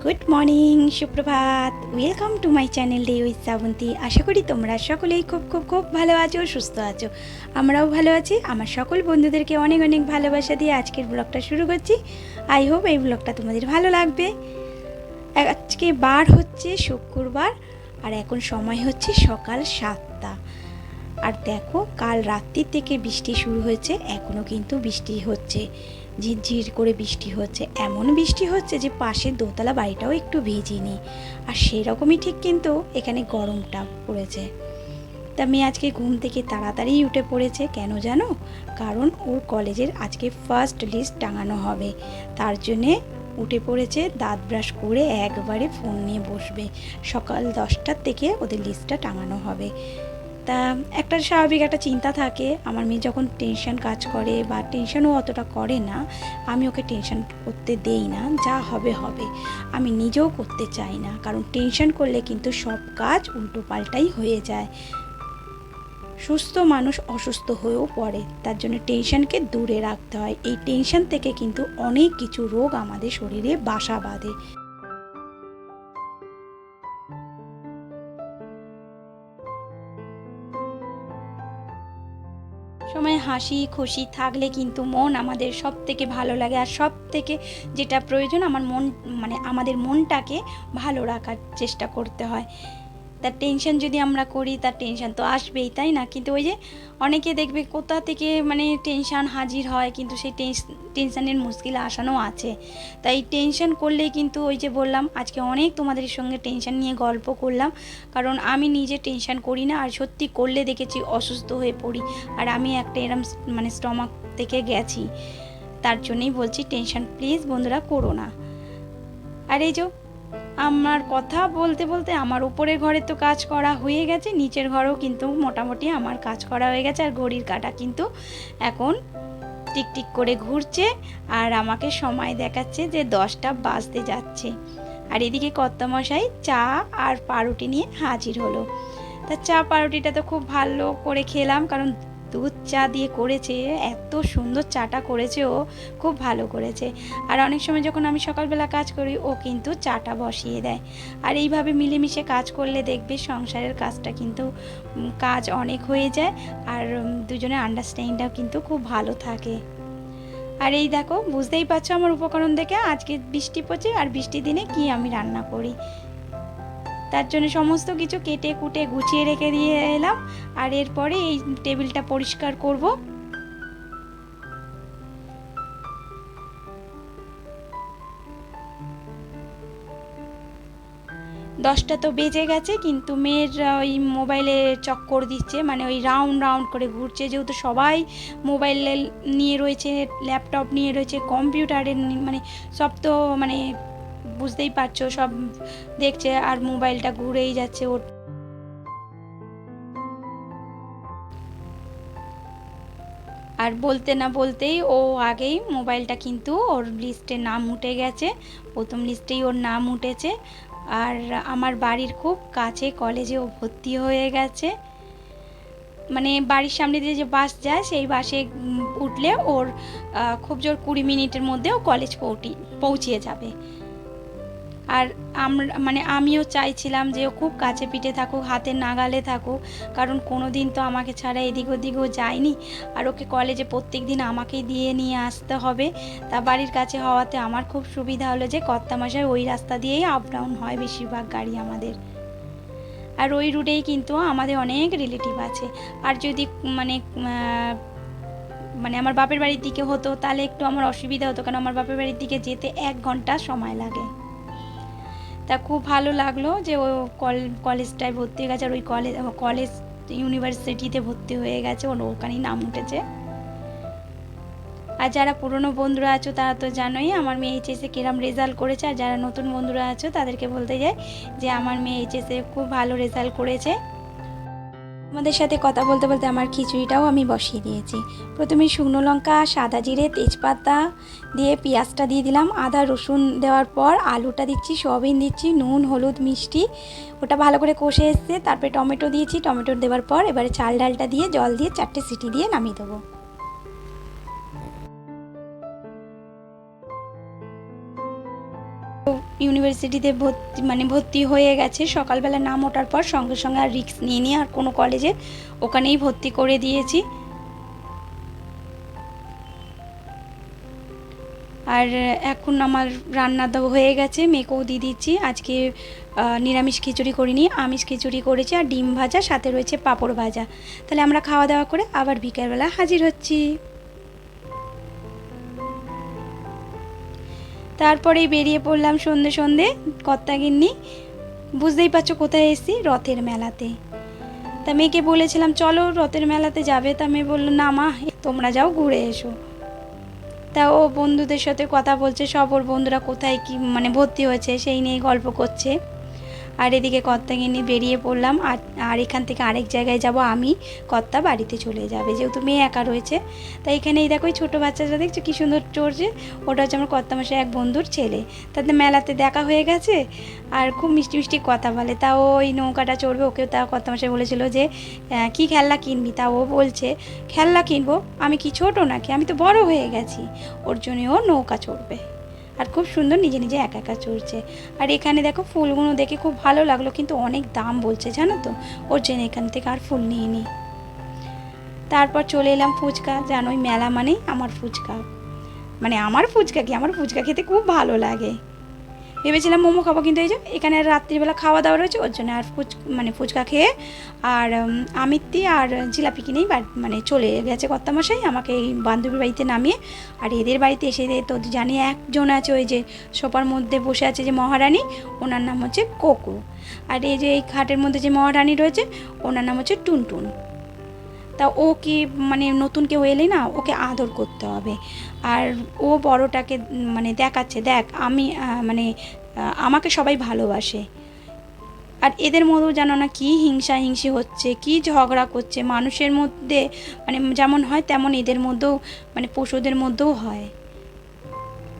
Good morning, সুপ্রভাত। Welcome to my channel day with Srabanti. আশা করি তোমরা সকলেই খুব খুব খুব ভালো আছো, সুস্থ আছো। আমরাও ভালো আছি। আমার সকল বন্ধুদেরকে অনেক অনেক ভালোবাসা দিয়ে আজকের ব্লগটা শুরু করছি। আই হোপ এই ব্লগটা তোমাদের ভালো লাগবে। আজকে বার হচ্ছে শুক্রবার, আর এখন সময় হচ্ছে সকাল 7টা। আর দেখো, কাল রাত্রি থেকে বৃষ্টি শুরু হয়েছে, এখনও কিন্তু বৃষ্টি হচ্ছে, ঝিরঝির করে বৃষ্টি হচ্ছে। এমন বৃষ্টি হচ্ছে যে পাশের দোতলা বাড়িটাও একটু ভিজিনি। আর সেরকমই ঠিক কিন্তু এখানে গরমটা পড়েছে। তা মেয়ে আজকে ঘুম থেকে তাড়াতাড়ি উঠে পড়েছে। কেন জানো? কারণ ওর কলেজের আজকে ফার্স্ট লিস্ট টাঙানো হবে, তার জন্যে উঠে পড়েছে। দাঁত ব্রাশ করে একবারে ফোন নিয়ে বসবে। সকাল 10টার থেকে ওদের লিস্টটা টাঙানো হবে। তা একটা স্বাভাবিক একটা চিন্তা থাকে। আমার মেয়ে যখন টেনশন কাজ করে, বা টেনশনও অতটা করে না, আমি ওকে টেনশন করতে দেই না। যা হবে হবে, আমি নিজেও করতে চাই না, কারণ টেনশন করলে কিন্তু সব কাজ উল্টো পাল্টাই হয়ে যায়। সুস্থ মানুষ অসুস্থ হয়েও পড়ে, তার জন্য টেনশনকে দূরে রাখতে হয়। এই টেনশন থেকে কিন্তু অনেক কিছু রোগ আমাদের শরীরে বাসা বাঁধে। সময় হাসি খুশি থাকলে কিন্তু মন আমাদের সব থেকে ভালো লাগে। আর সব থেকে যেটা প্রয়োজন, আমাদের মনটাকে ভালো রাখার চেষ্টা করতে হয়। তার টেনশন যদি আমরা করি, তার টেনশন তো আসবেই, তাই না? কিন্তু ওই যে অনেকে দেখবে কোথা থেকে টেনশন হাজির হয়, কিন্তু সেই টেনশনের মুশকিল আসানো আছে। তাই টেনশন করলেই কিন্তু ওই যে বললাম, আজকে অনেক তোমাদের সঙ্গে টেনশন নিয়ে গল্প করলাম, কারণ আমি নিজে টেনশন করি না, আর সত্যি করলে দেখেছি অসুস্থ হয়ে পড়ি। আর আমি একটা এরম স্টমাক থেকে গেছি, তার জন্যই বলছি টেনশন প্লিজ বন্ধুরা করো না। আর এই যে আমার কথা বলতে বলতে আমার উপরের ঘরে তো কাজ করা হয়ে গেছে, নিচের ঘরেও কিন্তু মোটামুটি আমার কাজ করা হয়ে গেছে। আর ঘড়ির কাঁটা কিন্তু এখন টিকটিক করে ঘুরছে, আর আমাকে সময় দেখাচ্ছে যে 10টা বাজতে যাচ্ছে। আর এদিকে কর্তামশাই চা আর পাউরুটি নিয়ে হাজির হলো। তা চা পাউরুটিটা তো খুব ভালো করে খেলাম, কারণ দুধ চা দিয়ে করেছে, এত সুন্দর চাটা করেছে, ও খুব ভালো করেছে। আর অনেক সময় যখন আমি সকালবেলা কাজ করি, ও কিন্তু চাটা বসিয়ে দেয়। আর এইভাবে মিলেমিশে কাজ করলে দেখবে সংসারের কাজটা কিন্তু কাজ অনেক হয়ে যায়, আর দুজনের আন্ডারস্ট্যান্ডিংটাও কিন্তু খুব ভালো থাকে। আর এই দেখো, বুঝতেই পারছো আমার উপকরণ দেখে আজকে বৃষ্টি পড়ছে, আর বৃষ্টির দিনে কি আমি রান্না করি। তার জন্য সমস্ত কিছু কেটে কুটে গুছিয়ে রেখে দিয়ে এলাম। আর এরপরে এই টেবিলটা পরিষ্কার করব। 10টা তো বেজে গেছে, কিন্তু মেয়ের ওই মোবাইলে চক্কর দিচ্ছে, ওই রাউন্ড রাউন্ড করে ঘুরছে। যেহেতু সবাই মোবাইল নিয়ে রয়েছে, ল্যাপটপ নিয়ে রয়েছে, কম্পিউটারের সব তো বুঝতেই পারছো, সব দেখছে, আর মোবাইলটা ঘুরেই যাচ্ছে ওর। আর বলতে না বলতেই ও আগেই মোবাইলটা কিন্তু ওর লিস্টে নাম উঠে গেছে, প্রথম লিস্টেই ওর নাম উঠেছে। আর আমার বাড়ির খুব কাছে কলেজে ও ভর্তি হয়ে গেছে। বাড়ির সামনে দিয়ে যে বাস যায়, সেই বাসে উঠলে ওর খুব জোর 20 মিনিটের মধ্যে ও কলেজ পৌঁছিয়ে যাবে। আর আমিও চাইছিলাম যে ও খুব কাছে পিঠে থাকুক, হাতের নাগালে থাকুক, কারণ কোনো দিন তো আমাকে ছাড়া এদিক ওদিকও যায়নি। আর ওকে কলেজে প্রত্যেক দিন আমাকেই দিয়ে নিয়ে আসতে হবে। তা বাড়ির কাছে হওয়াতে আমার খুব সুবিধা হলো যে কর্তামশাই ওই রাস্তা দিয়েই আপ ডাউন হয় বেশিরভাগ গাড়ি আমাদের। আর ওই রুটেই কিন্তু আমাদের অনেক রিলেটিভ আছে। আর যদি আমার বাপের বাড়ির দিকে হতো, তাহলে একটু আমার অসুবিধা হতো, কারণ আমার বাপের বাড়ির দিকে যেতে 1 ঘন্টা সময় লাগে। তা খুব ভালো লাগলো যে ও কলেজটায় ভর্তি হয়ে গেছে, আর ওই কলেজ ইউনিভার্সিটিতে ভর্তি হয়ে গেছে, ওর ওখানেই নাম উঠেছে। আর যারা পুরনো বন্ধুরা আছো তারা তো জানোই আমার মেয়ে এইচএসে কিরম রেজাল্ট করেছে। আর যারা নতুন বন্ধুরা আছো তাদেরকে বলতে যাই যে আমার মেয়ে এইচএসে খুব ভালো রেজাল্ট করেছে। আমাদের সাথে কথা বলতে বলতে আমার খিচুড়িটাও আমি বসিয়ে দিয়েছি। প্রথমে শুকনো লঙ্কা, সাদা জিরে, তেজপাতা দিয়ে পেঁয়াজটা দিয়ে দিলাম, আদা রসুন দেওয়ার পর আলুটা দিচ্ছি, সয়াবিন দিচ্ছি, নুন হলুদ মিষ্টি, ওটা ভালো করে কষে এসছে। তারপরে টমেটো দিয়েছি, টমেটো দেওয়ার পর এবারে চাল ডালটা দিয়ে জল দিয়ে 4টে সিটি দিয়ে নামিয়ে দেবো। ইউনিভার্সিটিতে ভর্তি হয়ে গেছে। সকালবেলা নাম ওঠার পর সঙ্গে সঙ্গে আর রিস্ক নিয়ে আর কোনো কলেজে ওখানেই ভর্তি করে দিয়েছি। আর এখন আমার রান্না দাওয়া হয়ে গেছে, মেয়েকেও দিয়ে দিচ্ছি। আজকে নিরামিষ খিচুড়ি করিনি, আমিষ খিচুড়ি করেছি আর ডিম ভাজা, সাথে রয়েছে পাঁপড় ভাজা। তাহলে আমরা খাওয়া দাওয়া করে আবার বিকেলবেলা হাজির হচ্ছি। তারপরেই বেরিয়ে পড়লাম সন্ধে সন্ধে কর্তাগিন্নি। বুঝতেই পারছো কোথায় এসেছি, রথের মেলাতে। তা মেয়েকে বলেছিলাম চলো রথের মেলাতে যাবে, তা মেয়ে বললো না মা তোমরা যাও ঘুরে এসো। তা ও বন্ধুদের সাথে কথা বলছে, সব ওর বন্ধুরা কোথায় কি ভর্তি হয়েছে সেই নিয়ে গল্প করছে। আর এদিকে কর্তাগিন্নি বেরিয়ে পড়লাম। আর এখান থেকে আরেক জায়গায় যাব আমি, কর্তা বাড়িতে চলে যাবে যেহেতু মেয়ে একা রয়েছে। তাই এখানে এই দেখো ছোটো বাচ্চাটা দেখছো কী সুন্দর চড়ছে, ওটা হচ্ছে আমার কর্তামশাই এক বন্ধুর ছেলে। তাদের মেলাতে দেখা হয়ে গেছে আর খুব মিষ্টি মিষ্টি কথা বলে। তা ওই নৌকাটা চড়বে, ওকেও তা কর্তামশাই বলেছিল যে কি খেলনা কিনবি, তা ও বলছে খেলনা কিনবো, আমি কি ছোটো নাকি, আমি তো বড় হয়ে গেছি। ওর জন্য ও নৌকা চড়বে আর খুব সুন্দর নিজে নিজে একা একা চড়ছে। আর এখানে দেখো ফুলগুলো দেখে খুব ভালো লাগলো, কিন্তু অনেক দাম বলছে জানো তো, ওর জন্য এখান থেকে আর ফুল নিয়ে নিই। তারপর চলে এলাম ফুচকা। জানোই মেলা মানেই আমার ফুচকা, আমার ফুচকা কি, আমার ফুচকা খেতে খুব ভালো লাগে। ভেবেছিলাম মোমো খাবো, কিন্তু এই যে এখানে রাত্রিবেলা খাওয়া দাওয়া রয়েছে, ওর জন্য আর ফুচকা খেয়ে আর আমিত্তি আর জিলাপি কিনেই চলে গেছে কর্তামশাই আমাকে এই বান্ধবীর বাড়িতে নামিয়ে। আর এদের বাড়িতে এসে তো জানি একজন আছে ওই যে সোফার মধ্যে বসে আছে যে মহারানী, ওনার নাম হচ্ছে কোকো। আর এই যে এই খাটের মধ্যে যে মহারানী রয়েছে ওনার নাম হচ্ছে টুনটুন। তা ও কি নতুন কেউ এলে না ওকে আদর করতে হবে। আর ও বড়টাকে দেখাচ্ছে দেখ আমি আমাকে সবাই ভালোবাসে। আর এদের মধ্যেও জানো না কি হিংসি হচ্ছে, কি ঝগড়া করছে মানুষের মধ্যে, যেমন হয় তেমন এদের মধ্যেও পশুদের মধ্যেও হয়।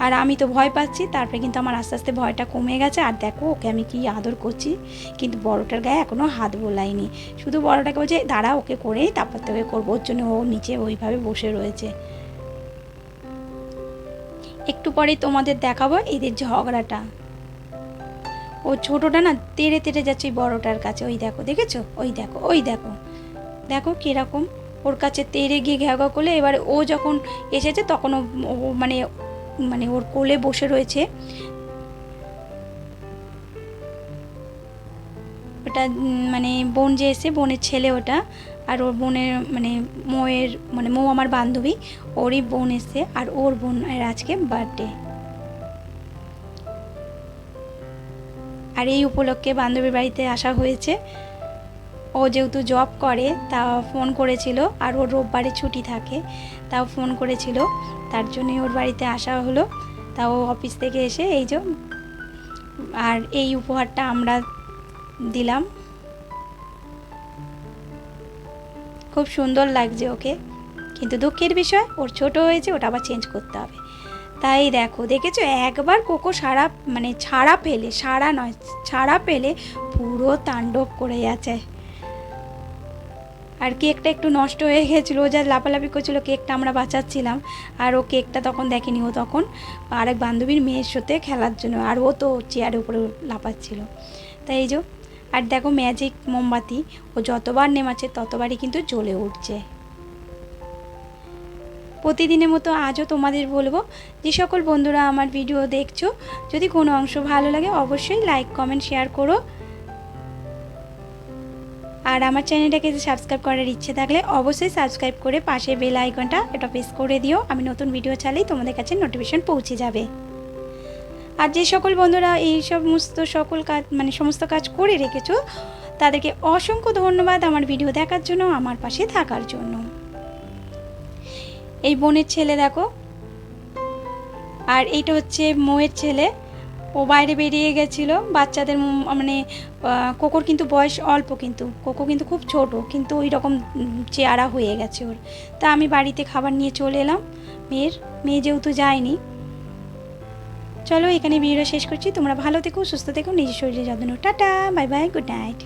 আর আমি তো ভয় পাচ্ছি, তারপরে কিন্তু আমার আস্তে আস্তে ভয়টা কমে গেছে। আর দেখো ওকে আমি কি আদর করছি, কিন্তু বড়টার গায়ে এখনও হাত বোলাইনি, শুধু বড়টাকে বলছে দাঁড়া ওকে করেই তারপর তোকে করবো, ওর জন্য ও নিচে ওইভাবে বসে রয়েছে। একটু পরেই তোমাদের দেখাবো এদের ঝগড়াটা। ও ছোটোটা না তেড়ে তেড়ে যাচ্ছে ওই বড়টার কাছে, ওই দেখো দেখেছো, ওই দেখো ওই দেখো দেখো কীরকম ওর কাছে তেড়ে গিয়ে ঘেঁঘা করলে। এবার ও যখন এসেছে তখন ও ওর কোলে বসে রয়েছে। ওটা বোন যে এসে বোনের ছেলে ওটা, আর ওর বোনের মৌয়ের মৌ আমার বান্ধবী, ওরই বোন এসে, আর ওর বোনের আজকে বার্থডে। আর এই উপলক্ষে বান্ধবীর বাড়িতে আসা হয়েছে। ও যেহেতু জব করে তা ফোন করেছিল, আর ওর রোববারে ছুটি থাকে, তাও ফোন করেছিল, তার জন্যই ওর বাড়িতে আসা হলো। তাও অফিস থেকে এসে এই যে আর এই উপহারটা আমরা দিলাম, খুব সুন্দর লাগছে ওকে। কিন্তু দুঃখের বিষয় ওর ছোট হয়েছে, ওটা আবার চেঞ্জ করতে হবে। তাই দেখেছো একবার কোকো ছাড়া পেলে পুরো তাণ্ডব করে যাচ্ছে। আর কেকটা একটু নষ্ট হয়ে গেছিলো, ও যা লাফালাফি করছিলো কেকটা আমরা বাঁচাচ্ছিলাম, আর ও কেকটা তখন দেখেনি, ও তখন আরেক বান্ধবীর মেয়ের সাথে খেলার জন্য, আর ও তো চেয়ারের উপরে লাফাচ্ছিল। তাই এই যে আর দেখো ম্যাজিক মোমবাতি, ও যতবার নেমাচ্ছে ততবারই কিন্তু জ্বলে উঠছে। প্রতিদিনের মতো আজও তোমাদের বলবো, যে সকল বন্ধুরা আমার ভিডিও দেখছো, যদি কোনো অংশ ভালো লাগে অবশ্যই লাইক কমেন্ট শেয়ার করো। আর আমার চ্যানেলটাকে সাবস্ক্রাইব করার ইচ্ছে থাকলে অবশ্যই সাবস্ক্রাইব করে পাশে বেল আইকনটা এটা প্রেস করে দিও, আমি নতুন ভিডিও চাইলেই তোমাদের কাছে নোটিফিকেশন পৌঁছে যাবে। আর যে সকল বন্ধুরা এই সকল কাজ সমস্ত কাজ করে রেখেছো তাদেরকে অসংখ্য ধন্যবাদ আমার ভিডিও দেখার জন্য, আমার পাশে থাকার জন্য। এই বোনের ছেলে দেখো, আর এইটা হচ্ছে মৌয়ের ছেলে, ও বাইরে বেরিয়ে গেছিলো বাচ্চাদের কোকোর কিন্তু বয়স অল্প, কিন্তু কোকো কিন্তু খুব ছোট, কিন্তু ওই রকম চেহারা হয়ে গেছে ওর। তা আমি বাড়িতে খাবার নিয়ে চলে এলাম, মেয়ে যেহেতু যায়নি। চলো এখানে ভিডিও শেষ করছি, তোমরা ভালো থেকো সুস্থ থেকো, নিজের শরীরে যত্ন নাও। Tata bye bye, good night.